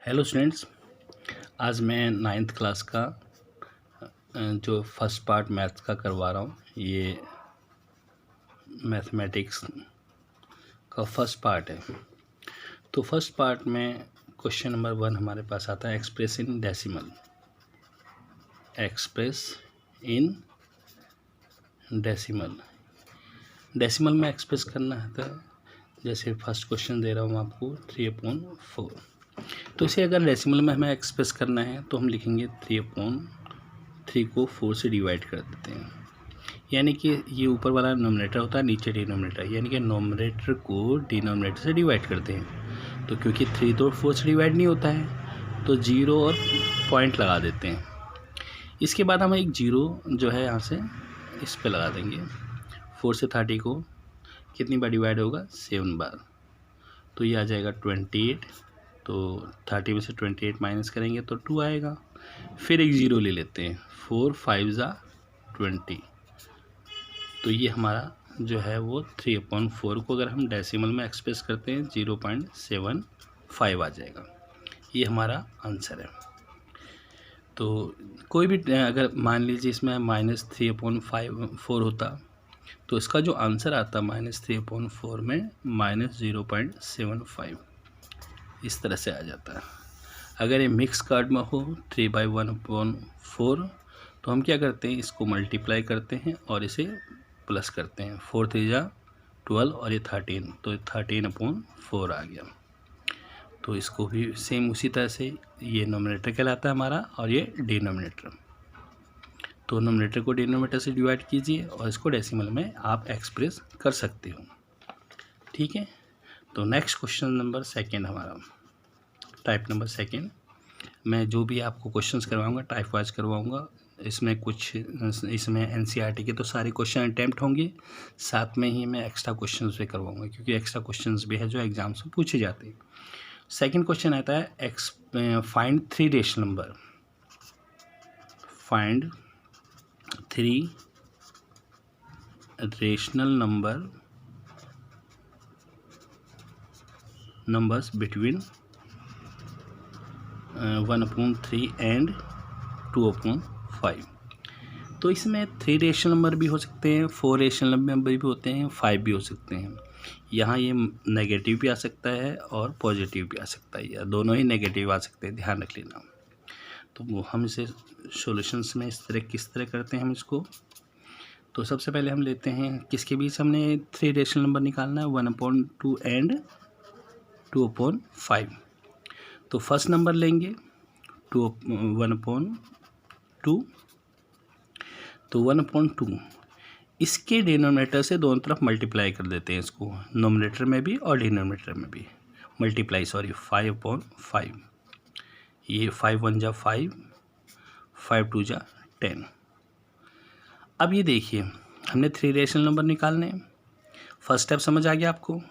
Hello students, आज मैं ninth class का जो फर्स्ट पार्ट मैथ्स का करवा रहा हूँ। ये मैथमेटिक्स का फर्स्ट पार्ट है। तो फर्स्ट पार्ट में क्वेश्चन नंबर 1 हमारे पास आता है express in decimal. Express in decimal में एक्सप्रेस करना है। तो जैसे फर्स्ट क्वेश्चन दे रहा हूँ आपको 3/4। तो इसे अगर डेसिमल में हमें एक्सप्रेस करना है तो हम लिखेंगे 3/3 को 4 से डिवाइड कर देते हैं। यानी कि ये ऊपर वाला नोमिनेटर होता है, नीचे डिनोमिनेटर, यानी कि नोमिनेटर को डिनोमिनेटर से डिवाइड करते हैं। तो क्योंकि 3 तो 4 से डिवाइड नहीं होता है तो 0 और पॉइंट लगा देते हैं। इसके बाद हम एक 0 जो है यहाँ से इस पे लगा देंगे। 4 से 30 को कितनी बार डिवाइड होगा? 7 बार। तो ये आ जाएगा 28। तो 30 में से 28 माइनस करेंगे तो 2 आएगा। फिर एक 0 ले लेते हैं। 4 5 ज़ा 20। तो ये हमारा जो है वो 3/4 को अगर हम डेसिमल में एक्सप्रेस करते हैं 0.75 आ जाएगा। ये हमारा आंसर है। तो कोई भी अगर मान लीजिए इसमें -3/4 होता तो इसका जो आंसर आता -3/4 में -0.75 इस तरह से आ जाता है। अगर ये मिक्स कार्ड में हो 3/1/4 तो हम क्या करते हैं, इसको मल्टीप्लाई करते हैं और इसे प्लस करते हैं। 4 3 ज़ा 12 और ये 13, तो 13/4 आ गया। तो इसको भी सेम उसी तरह से ये नोमिनेटर कहलाता है हमारा और ये डिनोमिनेटर। तो नोमिनेटर को डिनोमिनेटर से डिवाइड कीजिए और इसको डेसिमल में आप एक्सप्रेस कर सकते हो। ठीक है। तो नेक्स्ट क्वेश्चन नंबर 2 हमारा टाइप नंबर 2। मैं जो भी आपको क्वेश्चंस करवाऊंगा टाइप वाइज करवाऊंगा। इसमें एनसीईआरटी के तो सारे क्वेश्चन अटैम्प्ट होंगे, साथ में ही मैं एक्स्ट्रा क्वेश्चंस भी करवाऊंगा क्योंकि एक्स्ट्रा क्वेश्चंस भी है जो एग्जाम्स में पूछे जाते हैं। सेकंड क्वेश्चन आता है find 3 rational number. Find 3 rational numbers between 1/3 and 2/5। तो इसमें 3 रेशनल नंबर भी हो सकते हैं, 4 रेशनल नंबर भी होते हैं, 5 भी हो सकते हैं। यहाँ ये नेगेटिव भी आ सकता है और पॉजिटिव भी आ सकता है, या दोनों ही नेगेटिव आ सकते हैं, ध्यान रख लेना। तो वो हम इसे सॉल्यूशंस में किस तरह करते हैं हम इसको। तो सबसे पहले हम लेते हैं किसके बीच हमने 3 रेशनल नंबर निकालना है, 1/2 एंड 2/5। तो फर्स्ट नंबर लेंगे 1/2। तो 1/2 इसके डिनोमिनेटर से दोनों तरफ मल्टीप्लाई कर देते हैं, इसको नोमिनेटर में भी और डिनोमिनेटर में भी मल्टीप्लाई। 5/5। ये 5 1 ज़ा 5, 5 2 ज़ा 10। अब ये देखिए हमने 3 रेशनल नंबर निकालने। फर्स्ट स्टेप समझ आ गया आपको।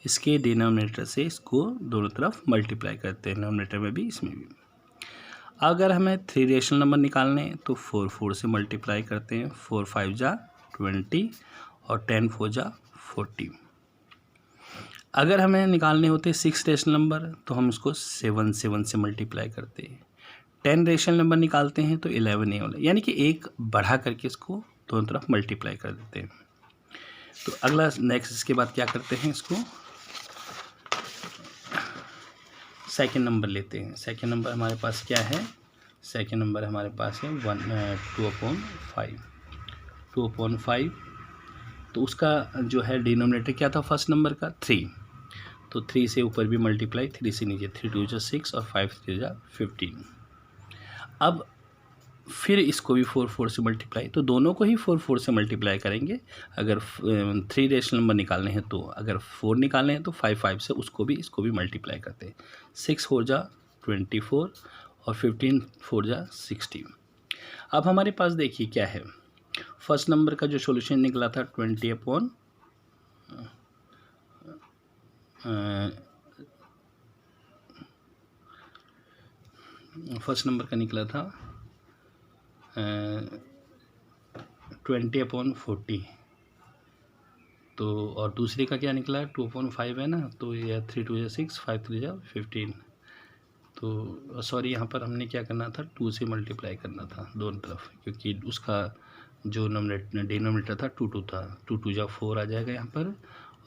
इसके डिनोमिनेटर से इसको दोनों तरफ मल्टीप्लाई करते हैं, नोमिनेटर में भी इसमें भी। अगर हमें 3 रेशनल नंबर निकालने हैं तो 4 4 से मल्टीप्लाई करते हैं। 4 5 ज़ा 20 और 10 4 ज़ा 40। अगर हमें निकालने होते 6 रेशनल नंबर तो हम इसको 7 7 से मल्टीप्लाई करते हैं। 10 रेशनल नंबर निकालते हैं तो 11 ये वाला, यानी कि एक बढ़ा करके इसको दोनों तरफ मल्टीप्लाई कर देते हैं। तो अगला नेक्स्ट इसके बाद क्या करते हैं, इसको सेकंड नंबर लेते हैं। सेकंड नंबर हमारे पास क्या है? सेकंड नंबर हमारे पास है 2/5। 2/5। तो उसका जो है डिनोमिनेटर क्या था फर्स्ट नंबर का? 3। तो 3 से ऊपर भी मल्टीप्लाई, 3 से नीचे, 3 2 ज़ा 6 और 5 3 ज़ा 15। अब फिर इसको भी 4 4 से मल्टीप्लाई, तो दोनों को ही 4 4 से मल्टीप्लाई करेंगे। अगर 3 रेशनल नंबर निकालने हैं तो, अगर 4 निकालने हैं तो 5 5 से उसको भी इसको भी मल्टीप्लाई करते हैं। 6 4 ज़ा 24 और 15 4 ज़ा 60। अब हमारे पास देखिए क्या है, फर्स्ट नंबर का जो सॉल्यूशन निकला था 20/, फर्स्ट नंबर का निकला था 20/40। तो और दूसरे का क्या निकला? 2/5 है ना। तो ये 3 2 ज़ा 6, 5 3 ज़ा 15। तो सॉरी, यहाँ पर हमने क्या करना था, 2 से मल्टीप्लाई करना था दोनों तरफ, क्योंकि उसका जो डिनोमिनेटर था 2 था। 2 2 जा 4 आ जाएगा यहाँ पर,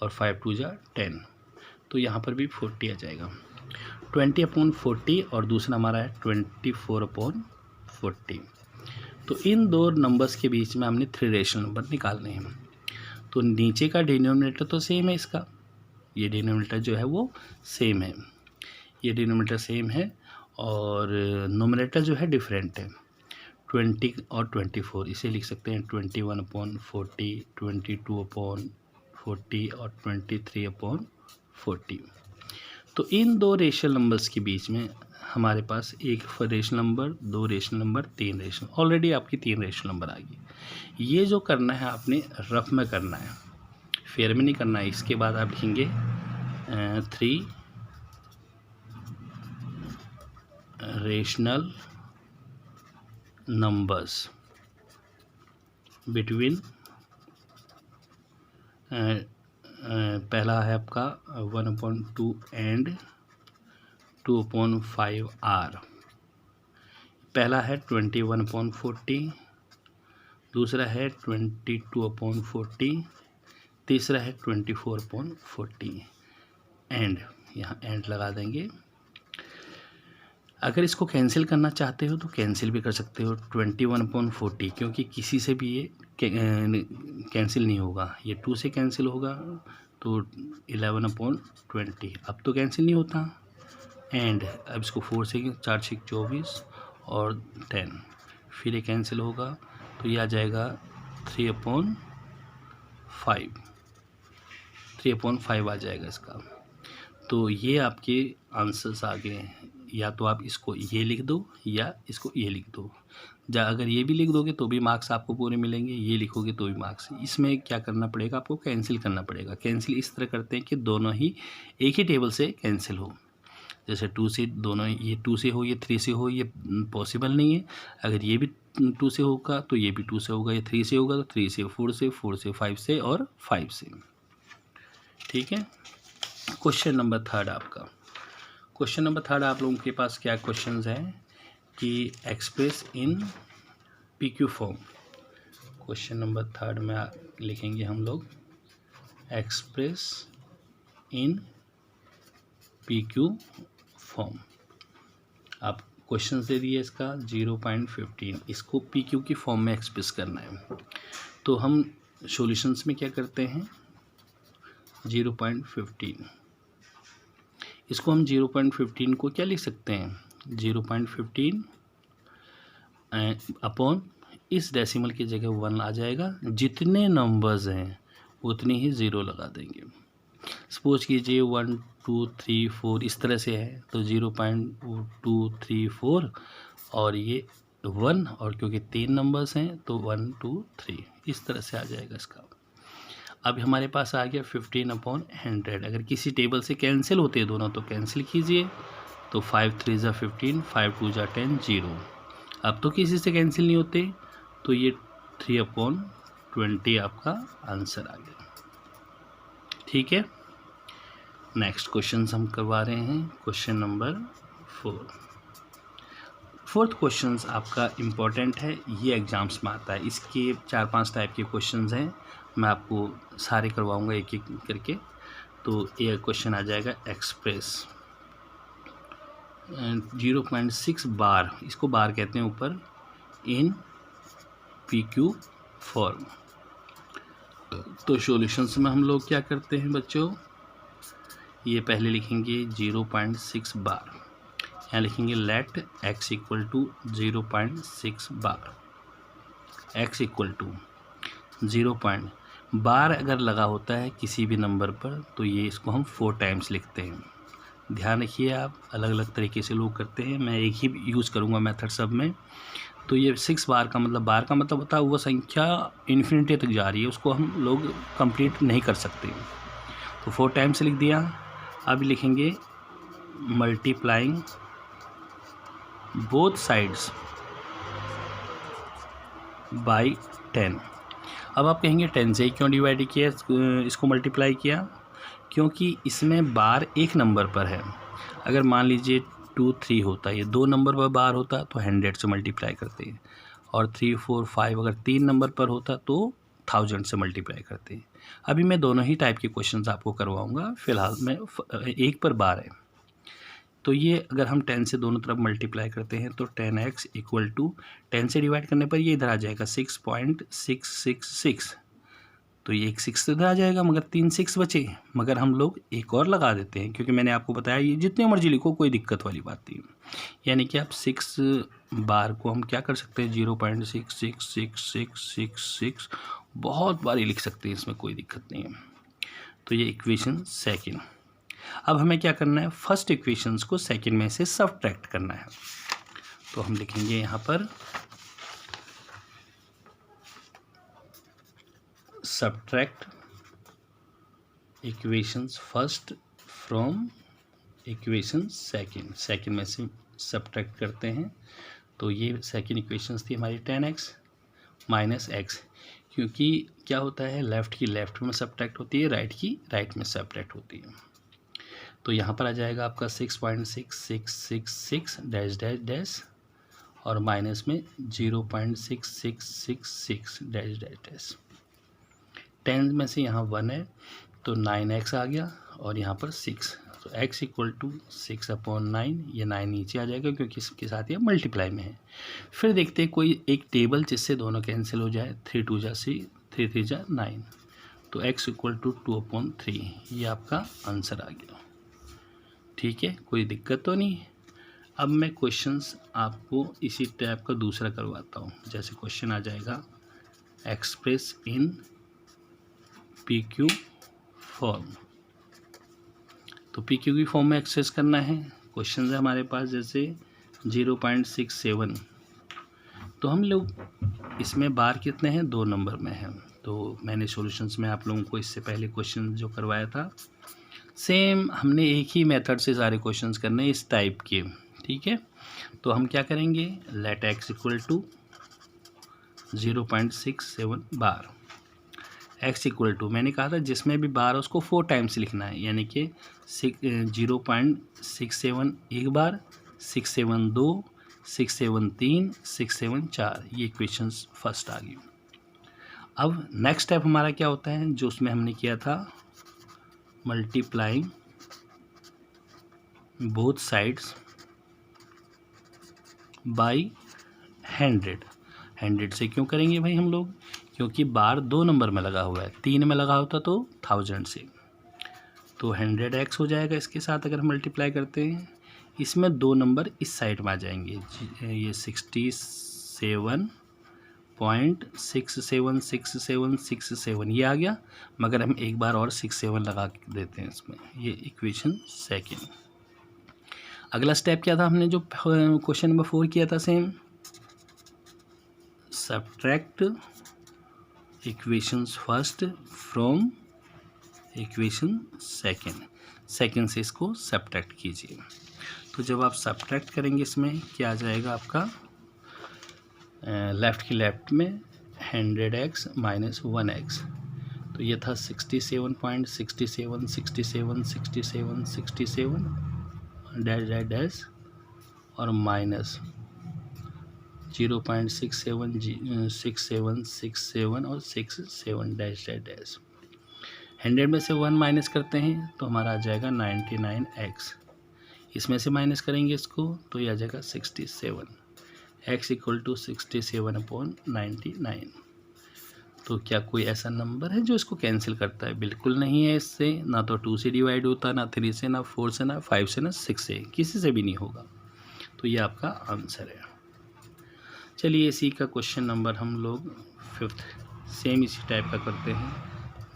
और 5 2 जा 10, तो यहाँ पर भी 40 आ जाएगा। 20/40 और दूसरा हमारा है 24/40। तो इन दो नंबर्स के बीच में हमने 3 रेशनल नंबर निकालने हैं। तो नीचे का डिनोमिनेटर तो सेम है इसका, ये डिनोमिनेटर जो है वो सेम है, ये डिनोमिनेटर सेम है, और नोमिनेटर जो है डिफरेंट है। 20 और 24 इसे लिख सकते हैं 21/40, 22/40 और 23/40। तो इन दो रेशनल नंबर्स के बीच में हमारे पास एक rational number, 2 rational number, 3 rational, already आपकी 3 रेशनल नंबर आ गई। ये जो करना है आपने रफ में करना है, फेयर में नहीं करना है। इसके बाद आप लिखेंगे 3 रेशनल नंबर्स बिटवीन, पहला है आपका 1/2 एंड 2/5 आर। पहला है 21/40, दूसरा है 22/40, तीसरा है 24/40। एंड, यहाँ एंड लगा देंगे। अगर इसको कैंसिल करना चाहते हो तो कैंसिल भी कर सकते हो 21/40, क्योंकि किसी से भी ये कैंसिल नहीं होगा। ये 2 से कैंसिल होगा तो 11/20, अब तो कैंसिल नहीं होता। एंड अब इसको 4 से 4 6 24 और 10, फिर ये कैंसिल होगा तो ये आ जाएगा 3/5 आ जाएगा इसका। तो ये आपके आंसर्स आ गए हैं। या तो आप इसको ये लिख दो या इसको ये लिख दो। अगर ये भी लिख दोगे तो भी मार्क्स आपको पूरे मिलेंगे, ये लिखोगे तो भी मार्क्स। इसमें क्या करना पड़ेगा, आपको कैंसिल करना पड़ेगा। कैंसिल इस तरह करते हैं कि दोनों ही एक ही टेबल से कैंसिल हो। जैसे 2 से दोनों, ये 2 से हो, ये 3 से हो, ये पॉसिबल नहीं है। अगर ये भी 2 से होगा तो ये भी 2 से होगा, ये 3 से होगा तो 3 से, 4 से, 4 से 5 से और 5 से। ठीक है। क्वेश्चन नंबर 3 आपका, क्वेश्चन नंबर 3 आप लोगों के पास क्या क्वेश्चंस हैं कि express in PQ form. Question number 3 में लिखेंगे हम लोग एक्सप्रेस इन PQ फॉर्म। आप क्वेश्चन दे दिए इसका 0.15, इसको PQ की फॉर्म में एक्सप्रेस करना है। तो हम सॉल्यूशंस में क्या करते हैं 0.15, इसको हम 0.15 को क्या लिख सकते हैं 0.15 अपॉन, इस डेसिमल की जगह 1 आ जाएगा। जितने नंबर्स हैं उतनी ही 0 लगा देंगे। सपोज कीजिए 1 2 3 4 इस तरह से है तो 0.234 और ये 1, और क्योंकि 3 नंबर्स हैं तो 1 2 3 इस तरह से आ जाएगा इसका। अब हमारे पास आ गया 15/100। अगर किसी टेबल से कैंसिल होते हैं दोनों तो कैंसिल कीजिए, तो 5 3 जा 15, 5 2 जा 10, 0। अब तो किसी से कैंसिल नहीं होते तो ये 3/20 आपका आंसर आ गया। ठीक है। नेक्स्ट क्वेश्चन हम करवा रहे हैं क्वेश्चन नंबर 4। फोर्थ क्वेश्चन आपका इम्पोर्टेंट है, ये एग्जाम्स में आता है। इसके 4-5 टाइप के क्वेश्चंस हैं, मैं आपको सारे करवाऊंगा एक एक करके। तो ये क्वेश्चन आ जाएगा एक्सप्रेस 0.6 बार, इसको बार कहते हैं ऊपर, इन PQ फॉर्म। तो सॉल्यूशंस में हम लोग क्या करते हैं बच्चों, ये पहले लिखेंगे 0.6 बार, यहाँ लिखेंगे let x equal to 0.6 bar, x equal to 0. Bar अगर लगा होता है किसी भी नंबर पर तो ये इसको हम 4 टाइम्स लिखते हैं। ध्यान रखिए, आप अलग अलग तरीके से लोग करते हैं, मैं एक ही यूज़ करूँगा मेथड सब में। तो ये 6 बार का मतलब होता है वो संख्या इन्फिनिटी तक जा रही है, उसको हम लोग कंप्लीट नहीं कर सकते। तो 4 टाइम्स लिख दिया। अब लिखेंगे मल्टीप्लाइंग बोथ साइड्स बाई 10। अब आप कहेंगे 10 से क्यों डिवाइड किया, इसको मल्टीप्लाई किया, क्योंकि इसमें बार एक नंबर पर है। अगर मान लीजिए 2 3 होता है, ये 2 नंबर पर बार होता तो 100 से मल्टीप्लाई करते हैं, और 3 4 5 अगर 3 नंबर पर होता तो 1000 से मल्टीप्लाई करते हैं। अभी मैं दोनों ही टाइप के क्वेश्चंस आपको करवाऊंगा, फिलहाल मैं एक पर बार है। तो ये अगर हम 10 से दोनों तरफ मल्टीप्लाई करते हैं तो 10x इक्वल टू 10 से डिवाइड करने पर ये इधर आ जाएगा 6.666, तो ये एक 6 इधर आ जाएगा, मगर 3 6 बचे, मगर हम लोग एक और लगा देते हैं क्योंकि मैंने आपको बताया ये जितने मर्जी लिखो कोई दिक्कत वाली बात नहीं। यानी कि आप 6 बार को हम क्या कर सकते हैं 0.66666 बहुत बारी लिख सकते हैं, इसमें कोई दिक्कत नहीं है। तो ये इक्वेशन सेकेंड। अब हमें क्या करना है, फर्स्ट इक्वेशंस को सेकेंड में से सबट्रैक्ट करना है। तो हम लिखेंगे यहाँ पर subtract equations first from equation second, second में से सबट्रैक्ट करते हैं। तो ये सेकेंड इक्वेशंस थी हमारी 10x माइनस x, क्योंकि क्या होता है लेफ़्ट की लेफ़्ट में सबट्रैक्ट होती है, राइट की राइट में सबट्रैक्ट होती है। तो यहाँ पर आ जाएगा आपका 6.6666 डैश डैश डैश और माइनस में 0.6666 डैश डैश डैश। 10 में से यहाँ 1 है तो 9x आ गया और यहाँ पर 6, तो x इक्वल टू 6/9, ये 9 नीचे आ जाएगा क्योंकि इसके साथ ये मल्टीप्लाई में है। फिर देखते हैं कोई एक टेबल जिससे दोनों कैंसिल हो जाए, 3 2 जा 3, 3 3 जा 9, तो x इक्वल टू 2/3, ये आपका आंसर आ गया। ठीक है, कोई दिक्कत तो नहीं। अब मैं क्वेश्चंस आपको इसी टाइप का दूसरा करवाता हूँ। जैसे क्वेश्चन आ जाएगा एक्सप्रेस इन PQ फॉर्म, तो PQ की फॉर्म में एक्सप्रेस करना है। क्वेश्चन है हमारे पास जैसे 0.67, तो हम लोग इसमें बार कितने हैं, 2 नंबर में हैं। तो मैंने सॉल्यूशंस में आप लोगों को इससे पहले क्वेश्चन जो करवाया था सेम हमने एक ही मेथड से सारे क्वेश्चंस करने इस टाइप के। ठीक है, तो हम क्या करेंगे, let x equal to 0.67 bar, x equal to मैंने कहा था जिसमें भी बार उसको 4 टाइम्स लिखना है, यानी कि 0.67 एक बार, 672 673 674, ये इक्वेशंस फर्स्ट आ गई। अब नेक्स्ट स्टेप हमारा क्या होता है, जो उसमें हमने किया था मल्टीप्लाइंग बोथ साइड्स बाई 100 से क्यों करेंगे भाई हम लोग, क्योंकि बार 2 नंबर में लगा हुआ है, 3 में लगा होता तो 1000 से, तो 100x हो जाएगा इसके साथ अगर हम मल्टीप्लाई करते हैं। इसमें 2 नंबर इस साइड में आ जाएंगे, ये 67.676767 ये आ गया, मगर हम एक बार और 67 लगा देते हैं इसमें, ये इक्वेशन सेकेंड। अगला स्टेप क्या था, हमने जो क्वेश्चन नंबर 4 किया था same, subtract equations first from equation second से इसको सबट्रैक्ट कीजिए। तो जब आप सबट्रैक्ट करेंगे इसमें क्या आ जाएगा आपका, लेफ़्ट की लेफ़्ट में 100x माइनस 1x, तो ये था 67.67676767 डैश डैश डैश और माइनस 0.676767 और 67 डैश डैश डैश। 100 में से 1 माइनस करते हैं तो हमारा आ जाएगा 99x, इसमें से माइनस करेंगे इसको तो ये आ जाएगा 67, x इक्वल टू 67/99। तो क्या कोई ऐसा नंबर है जो इसको कैंसिल करता है, बिल्कुल नहीं है। इससे ना तो 2 से डिवाइड होता, ना 3 से, ना 4 से, ना 5 से, ना 6 से, किसी से भी नहीं होगा। तो ये आपका आंसर है। चलिए इसी का क्वेश्चन नंबर हम लोग 5th सेम इसी टाइप का करते हैं,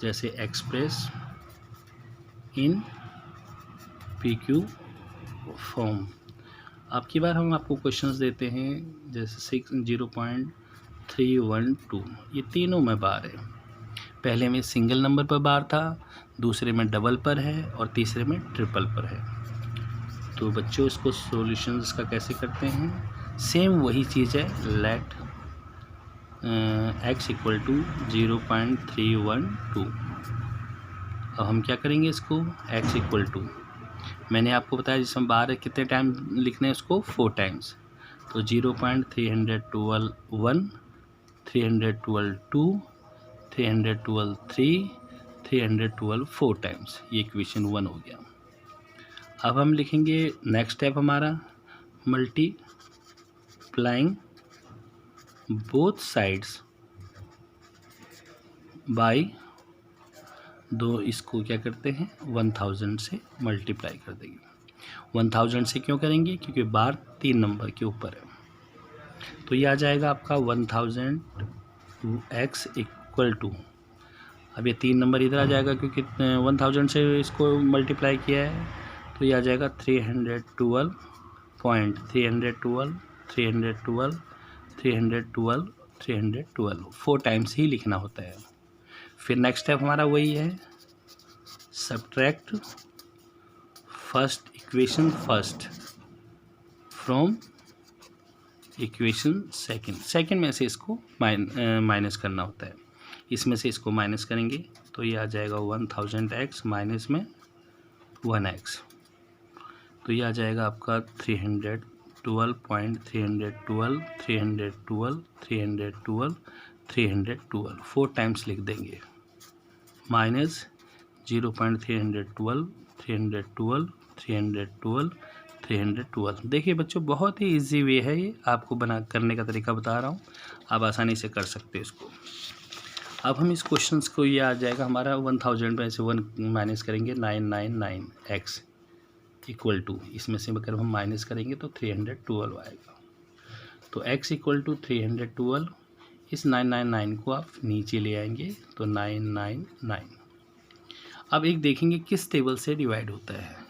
जैसे एक्सप्रेस इन PQ फॉर्म। अब की बार हम आपको क्वेश्चंस देते हैं जैसे 0.312, ये तीनों में बार है। पहले में सिंगल नंबर पर बार था, दूसरे में डबल पर है और तीसरे में ट्रिपल पर है। तो बच्चों इसको सॉल्यूशंस का कैसे करते हैं, सेम वही चीज़ है, लेट x इक्वल टू 0.312। अब हम क्या करेंगे इसको, x इक्वल टू मैंने आपको बताया जिसमें 12 कितने टाइम लिखने हैं उसको 4 टाइम्स। तो 0.312 1, 312 2, 312 3, 312 4 टाइम्स। ये इक्वेशन 1 हो गया। अब हम लिखेंगे नेक्स्ट स्टेप हमारा मल्टीप्लाइंग बोथ साइड्स बाय दो, इसको क्या करते हैं 1000 से मल्टीप्लाई कर देंगे। 1000 से क्यों करेंगे, क्योंकि बार 3 नंबर के ऊपर है। तो ये आ जाएगा आपका 1000 x इक्वल टू, अब ये 3 नंबर इधर आ जाएगा क्योंकि 1000 से इसको मल्टीप्लाई किया है। तो ये आ जाएगा 312 312 4 टाइम्स ही लिखना होता है। फिर नेक्स्ट स्टेप हमारा वही है, subtract first equation first from equation second में से इसको माइनस करना होता है। इसमें से इसको माइनस करेंगे तो ये आ जाएगा 1000x माइनस में 1x। तो ये आ जाएगा आपका 312 4 टाइम्स लिख देंगे, माइनस 312 देखिए बच्चों बहुत ही इजी वे है ये, आपको बना करने का तरीका बता रहा हूँ, आप आसानी से कर सकते हैं इसको। अब हम इस क्वेश्चन को, ये आ जाएगा हमारा 1000 में से 1 माइनस करेंगे 999x इक्वल टू, इसमें से अगर हम माइनस करेंगे तो 312 आएगा। तो x इक्वल टू 312, इस 999 को आप नीचे ले आएंगे तो 999। अब एक देखेंगे किस टेबल से डिवाइड होता है।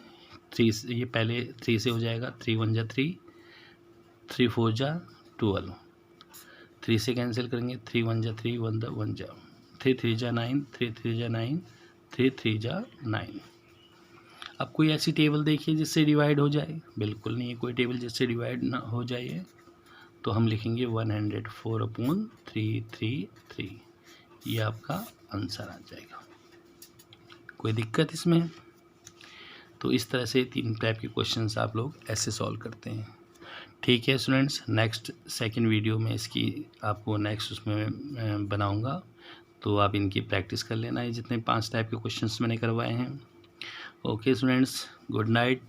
3 से, ये पहले 3 से हो जाएगा, 3 1 जा 3, 3 4 जा 12, 3 से कैंसिल करेंगे, 3 1 जा 3, 1 जा 3 3 जा 9, 3 3 जा 9, 3 3 जा 9। अब कोई ऐसी टेबल देखिए जिससे डिवाइड हो जाए, बिल्कुल नहीं है कोई टेबल जिससे डिवाइड ना हो जाए। तो हम लिखेंगे 104/333, ये आपका आंसर आ जाएगा। कोई दिक्कत इसमें? तो इस तरह से 3 टाइप के क्वेश्चंस आप लोग ऐसे सॉल्व करते हैं। ठीक है स्टूडेंट्स, नेक्स्ट सेकंड वीडियो में इसकी आपको नेक्स्ट उसमें बनाऊंगा, तो आप इनकी प्रैक्टिस कर लेना है जितने 5 टाइप के क्वेश्चंस मैंने करवाए हैं। Okay students, good night.